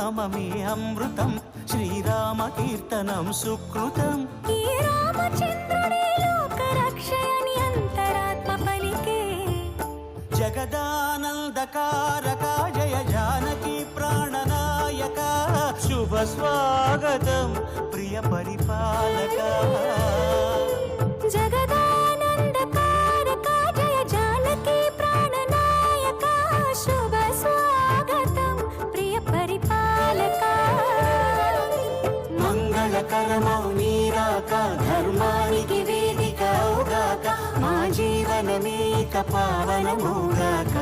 నామమే అమృతం శ్రీరామ కీర్తనం సుకృతం ఈ రామచంద్రుడే లోక రక్షయని అంతరాత్మ పలికే జగదానందకారక జయ జానకి ప్రాణనాయక శుభ స్వాగతం ప్రియ పరిపాలక జగదానందకారక జయ జానకి ప్రాణనాయక శుభ స్వాగతం ప్రియ పరిపాలక మంగళకరమౌ నీరాక ధర్మానికి వేదిక అవుగాక మా జీవనమేక పావనమౌగాక